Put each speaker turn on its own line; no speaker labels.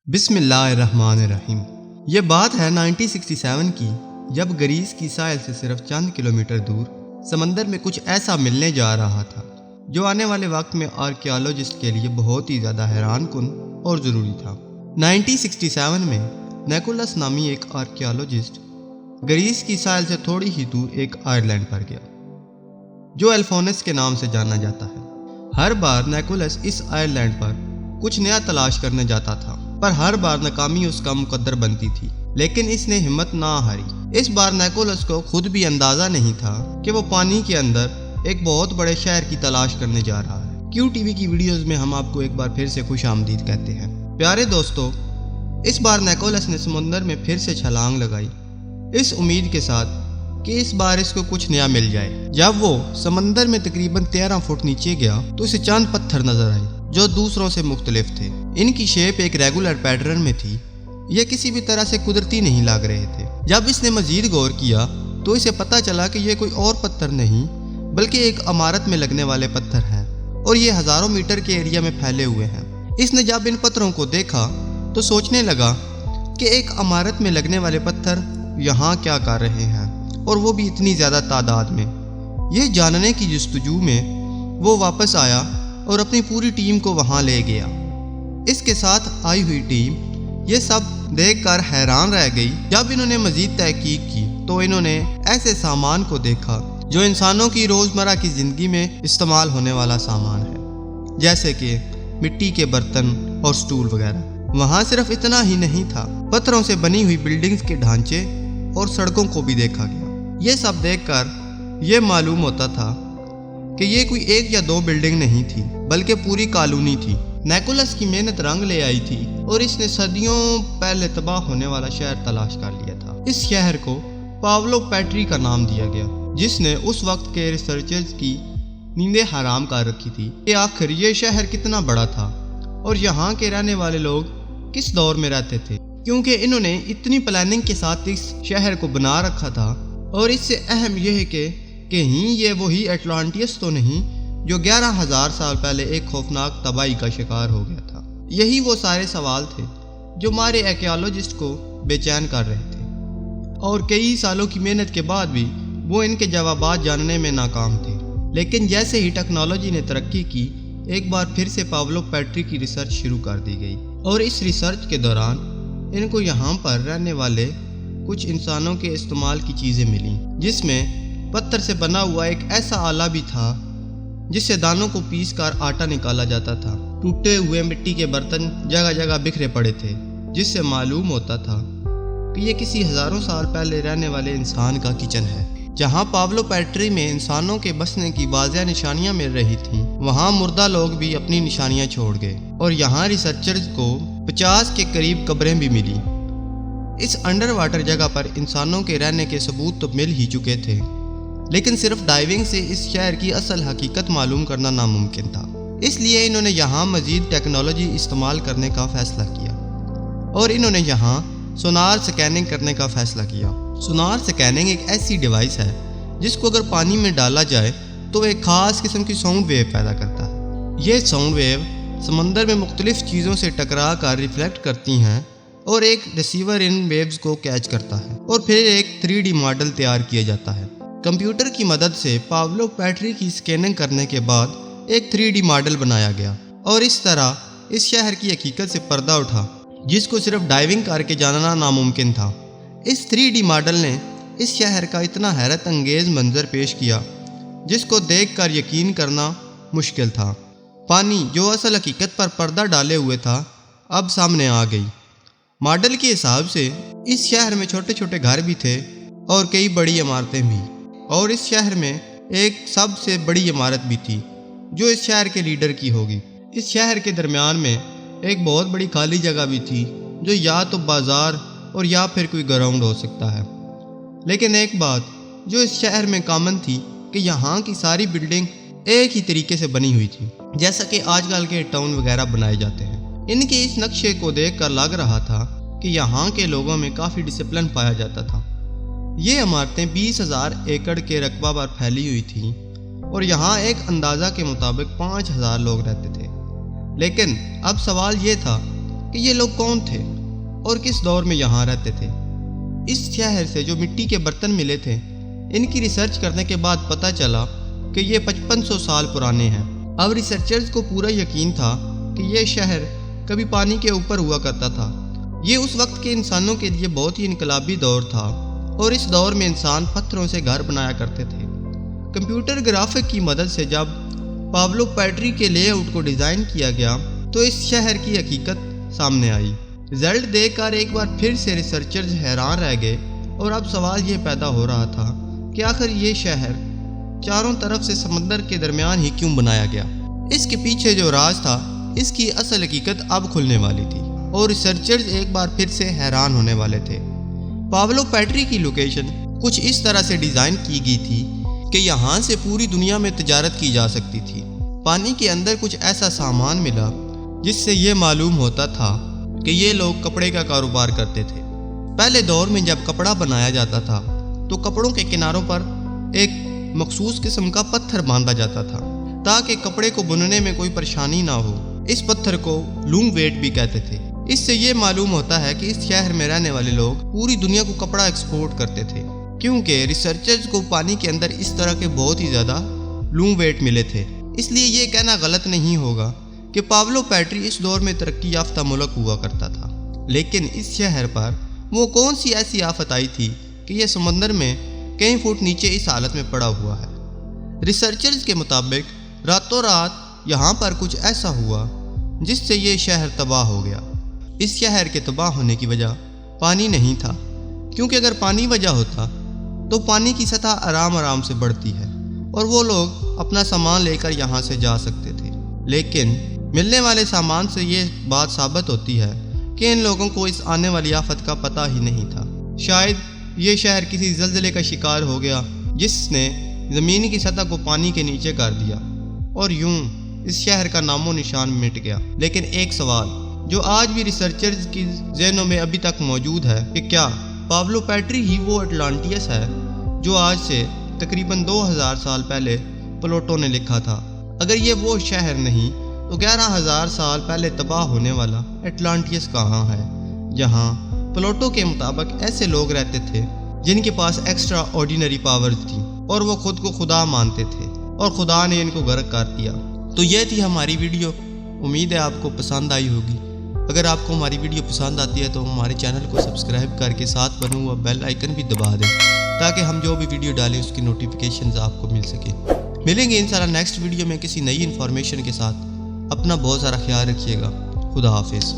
بسم اللہ الرحمن الرحیم۔ یہ بات ہے 1967 کی، جب گریس کی ساحل سے صرف چند کلومیٹر دور سمندر میں کچھ ایسا ملنے جا رہا تھا جو آنے والے وقت میں آرکیالوجسٹ کے لیے بہت ہی زیادہ حیران کن اور ضروری تھا۔ 1967 میں نیکولس نامی ایک آرکیالوجسٹ گریس کی ساحل سے تھوڑی ہی دور ایک آئرلینڈ پر گیا جو ایلفونس کے نام سے جانا جاتا ہے۔ ہر بار نیکولس اس آئرلینڈ پر کچھ نیا تلاش کرنے جاتا تھا، پر ہر بار ناکامی اس کا مقدر بنتی تھی، لیکن اس نے ہمت نہ ہاری۔ اس بار نیکولس کو خود بھی اندازہ نہیں تھا کہ وہ پانی کے اندر ایک بہت بڑے شہر کی تلاش کرنے جا رہا ہے۔ کیو ٹی وی کی ویڈیوز میں ہم آپ کو ایک بار پھر سے خوش آمدید کہتے ہیں۔ پیارے دوستو، اس بار نیکولس نے سمندر میں پھر سے چھلانگ لگائی، اس امید کے ساتھ کہ اس بار اس کو کچھ نیا مل جائے۔ جب وہ سمندر میں تقریباً 13 فٹ نیچے گیا تو اسے چند پتھر نظر آئے جو دوسروں سے مختلف تھے۔ ان کی شیپ ایک ریگولر پیٹرن میں تھی، یہ کسی بھی طرح سے قدرتی نہیں لگ رہے تھے۔ جب اس نے مزید غور کیا تو اسے پتہ چلا کہ یہ کوئی اور پتھر نہیں بلکہ ایک عمارت میں لگنے والے پتھر ہیں، اور یہ ہزاروں میٹر کے ایریا میں پھیلے ہوئے ہیں۔ اس نے جب ان پتھروں کو دیکھا تو سوچنے لگا کہ ایک عمارت میں لگنے والے پتھر یہاں کیا کر رہے ہیں، اور وہ بھی اتنی زیادہ تعداد میں۔ یہ جاننے کی جستجو میں وہ واپس آیا اور اپنی پوری ٹیم کو وہاں لے گیا۔ اس کے ساتھ آئی ہوئی ٹیم یہ سب دیکھ کر حیران رہ گئی۔ جب انہوں نے مزید تحقیق کی تو انہوں نے ایسے سامان کو دیکھا جو انسانوں کی روزمرہ کی زندگی میں استعمال ہونے والا سامان ہے، جیسے کہ مٹی کے برتن اور سٹول وغیرہ۔ وہاں صرف اتنا ہی نہیں تھا، پتھروں سے بنی ہوئی بلڈنگز کے ڈھانچے اور سڑکوں کو بھی دیکھا گیا۔ یہ سب دیکھ کر یہ معلوم ہوتا تھا کہ یہ کوئی ایک یا دو بلڈنگ نہیں تھی بلکہ پوری کالونی تھی۔ نیکولس کی محنت رنگ لے آئی تھی اور اس نے صدیوں پہلے تباہ ہونے والا شہر تلاش کر لیا تھا۔ اس شہر کو پاولو پیٹری کا نام دیا گیا، جس نے اس وقت کے ریسرچرز کی نیندیں حرام کر رکھی تھی کہ آخر یہ شہر کتنا بڑا تھا اور یہاں کے رہنے والے لوگ کس دور میں رہتے تھے، کیونکہ انہوں نے اتنی پلاننگ کے ساتھ اس شہر کو بنا رکھا تھا۔ اور اس سے اہم یہ ہے کہ کہیں یہ وہی اٹلانٹس تو نہیں جو 11,000 سال پہلے ایک خوفناک تباہی کا شکار ہو گیا تھا۔ یہی وہ سارے سوال تھے جو ہمارے آرکیالوجسٹ کو بے چین کر رہے تھے، اور کئی سالوں کی محنت کے بعد بھی وہ ان کے جوابات جاننے میں ناکام تھے۔ لیکن جیسے ہی ٹیکنالوجی نے ترقی کی، ایک بار پھر سے پاولو پیٹری کی ریسرچ شروع کر دی گئی، اور اس ریسرچ کے دوران ان کو یہاں پر رہنے والے کچھ انسانوں کے استعمال کی چیزیں ملیں، جس میں پتھر سے بنا ہوا ایک ایسا آلہ بھی تھا جس سے دانوں کو پیس کر آٹا نکالا جاتا تھا۔ ٹوٹے ہوئے مٹی کے برتن جگہ جگہ بکھرے پڑے تھے، جس سے معلوم ہوتا تھا کہ یہ کسی ہزاروں سال پہلے رہنے والے انسان کا کچن ہے۔ جہاں پاولو پیٹری میں انسانوں کے بسنے کی واضح نشانیاں مل رہی تھیں، وہاں مردہ لوگ بھی اپنی نشانیاں چھوڑ گئے، اور یہاں ریسرچرز کو 50 کے قریب قبریں بھی ملی۔ اس انڈر واٹر جگہ پر انسانوں کے رہنے کے ثبوت تو مل ہی چکے تھے، لیکن صرف ڈائیونگ سے اس شہر کی اصل حقیقت معلوم کرنا ناممکن تھا۔ اس لیے انہوں نے یہاں مزید ٹیکنالوجی استعمال کرنے کا فیصلہ کیا، اور انہوں نے یہاں سونار سکیننگ کرنے کا فیصلہ کیا۔ سونار سکیننگ ایک ایسی ڈیوائس ہے جس کو اگر پانی میں ڈالا جائے تو وہ ایک خاص قسم کی ساؤنڈ ویو پیدا کرتا ہے۔ یہ ساؤنڈ ویو سمندر میں مختلف چیزوں سے ٹکرا کر ریفلیکٹ کرتی ہیں، اور ایک ریسیور ان ویوز کو کیچ کرتا ہے، اور پھر ایک 3D ماڈل تیار کیا جاتا ہے۔ کمپیوٹر کی مدد سے پاولو پیٹری کی سکیننگ کرنے کے بعد ایک 3D ماڈل بنایا گیا، اور اس طرح اس شہر کی حقیقت سے پردہ اٹھا جس کو صرف ڈائیونگ کر کے جاننا ناممکن تھا۔ اس 3D ماڈل نے اس شہر کا اتنا حیرت انگیز منظر پیش کیا جس کو دیکھ کر یقین کرنا مشکل تھا۔ پانی جو اصل حقیقت پر پردہ ڈالے ہوئے تھا اب سامنے آ گئی۔ ماڈل کے حساب سے اس شہر میں چھوٹے چھوٹے گھر بھی تھے اور کئی بڑی عمارتیں بھی، اور اس شہر میں ایک سب سے بڑی عمارت بھی تھی جو اس شہر کے لیڈر کی ہوگی۔ اس شہر کے درمیان میں ایک بہت بڑی خالی جگہ بھی تھی جو یا تو بازار اور یا پھر کوئی گراؤنڈ ہو سکتا ہے۔ لیکن ایک بات جو اس شہر میں کامن تھی کہ یہاں کی ساری بلڈنگ ایک ہی طریقے سے بنی ہوئی تھی، جیسا کہ آج کل کے ٹاؤن وغیرہ بنائے جاتے ہیں۔ ان کے اس نقشے کو دیکھ کر لگ رہا تھا کہ یہاں کے لوگوں میں کافی ڈسپلن پایا جاتا تھا۔ یہ عمارتیں 20,000 ایکڑ کے رقبہ پر پھیلی ہوئی تھیں، اور یہاں ایک اندازہ کے مطابق 5,000 لوگ رہتے تھے۔ لیکن اب سوال یہ تھا کہ یہ لوگ کون تھے اور کس دور میں یہاں رہتے تھے۔ اس شہر سے جو مٹی کے برتن ملے تھے، ان کی ریسرچ کرنے کے بعد پتہ چلا کہ یہ 5500 سال پرانے ہیں۔ اب ریسرچرز کو پورا یقین تھا کہ یہ شہر کبھی پانی کے اوپر ہوا کرتا تھا۔ یہ اس وقت کے انسانوں کے لیے بہت ہی انقلابی دور تھا، اور اس دور میں انسان پتھروں سے گھر بنایا کرتے تھے۔ کمپیوٹر گرافک کی مدد سے جب پابلو پیٹری کے لے آؤٹ کو ڈیزائن کیا گیا تو اس شہر کی حقیقت سامنے آئی۔ رزلٹ دیکھ کر ایک بار پھر سے ریسرچرز حیران رہ گئے، اور اب سوال یہ پیدا ہو رہا تھا کہ آخر یہ شہر چاروں طرف سے سمندر کے درمیان ہی کیوں بنایا گیا؟ اس کے پیچھے جو راز تھا، اس کی اصل حقیقت اب کھلنے والی تھی، اور ریسرچرز ایک بار پھر سے حیران ہونے والے تھے۔ پابلو پیٹری کی لوکیشن کچھ اس طرح سے ڈیزائن کی گئی تھی کہ یہاں سے پوری دنیا میں تجارت کی جا سکتی تھی۔ پانی کے اندر کچھ ایسا سامان ملا جس سے یہ معلوم ہوتا تھا کہ یہ لوگ کپڑے کا کاروبار کرتے تھے۔ پہلے دور میں جب کپڑا بنایا جاتا تھا تو کپڑوں کے کناروں پر ایک مخصوص قسم کا پتھر باندھا جاتا تھا تاکہ کپڑے کو بننے میں کوئی پریشانی نہ ہو۔ اس پتھر کو لونگ ویٹ بھی کہتے تھے۔ اس سے یہ معلوم ہوتا ہے کہ اس شہر میں رہنے والے لوگ پوری دنیا کو کپڑا ایکسپورٹ کرتے تھے، کیونکہ ریسرچرز کو پانی کے اندر اس طرح کے بہت ہی زیادہ لونگ ویٹ ملے تھے۔ اس لیے یہ کہنا غلط نہیں ہوگا کہ پابلو پیٹری اس دور میں ترقی یافتہ ملک ہوا کرتا تھا۔ لیکن اس شہر پر وہ کون سی ایسی آفت آئی تھی کہ یہ سمندر میں کئی فٹ نیچے اس حالت میں پڑا ہوا ہے؟ ریسرچرز کے مطابق راتوں رات یہاں پر کچھ ایسا ہوا جس سے یہ شہر تباہ ہو گیا۔ اس شہر کے تباہ ہونے کی وجہ پانی نہیں تھا، کیونکہ اگر پانی وجہ ہوتا تو پانی کی سطح آرام آرام سے بڑھتی ہے اور وہ لوگ اپنا سامان لے کر یہاں سے جا سکتے تھے۔ لیکن ملنے والے سامان سے یہ بات ثابت ہوتی ہے کہ ان لوگوں کو اس آنے والی آفت کا پتہ ہی نہیں تھا۔ شاید یہ شہر کسی زلزلے کا شکار ہو گیا جس نے زمین کی سطح کو پانی کے نیچے کر دیا، اور یوں اس شہر کا نام و نشان مٹ گیا۔ لیکن ایک سوال جو آج بھی ریسرچرز کی ذہنوں میں ابھی تک موجود ہے کہ کیا پابلو پیٹری ہی وہ اٹلانٹیس ہے جو آج سے تقریباً 2000 سال پہلے پلوٹو نے لکھا تھا؟ اگر یہ وہ شہر نہیں تو 11000 سال پہلے تباہ ہونے والا اٹلانٹیس کہاں ہے، جہاں پلوٹو کے مطابق ایسے لوگ رہتے تھے جن کے پاس ایکسٹرا آرڈینری پاورز تھیں اور وہ خود کو خدا مانتے تھے، اور خدا نے ان کو غرق کر دیا۔ تو یہ تھی ہماری ویڈیو، امید ہے آپ کو پسند آئی ہوگی۔ اگر آپ کو ہماری ویڈیو پسند آتی ہے تو ہمارے چینل کو سبسکرائب کر کے ساتھ بنا ہوا بیل آئیکن بھی دبا دیں تاکہ ہم جو بھی ویڈیو ڈالیں اس کی نوٹیفیکیشنز آپ کو مل سکیں۔ ملیں گے انشاءاللہ نیکسٹ ویڈیو میں کسی نئی انفارمیشن کے ساتھ۔ اپنا بہت سارا خیال رکھیے گا۔ خدا حافظ۔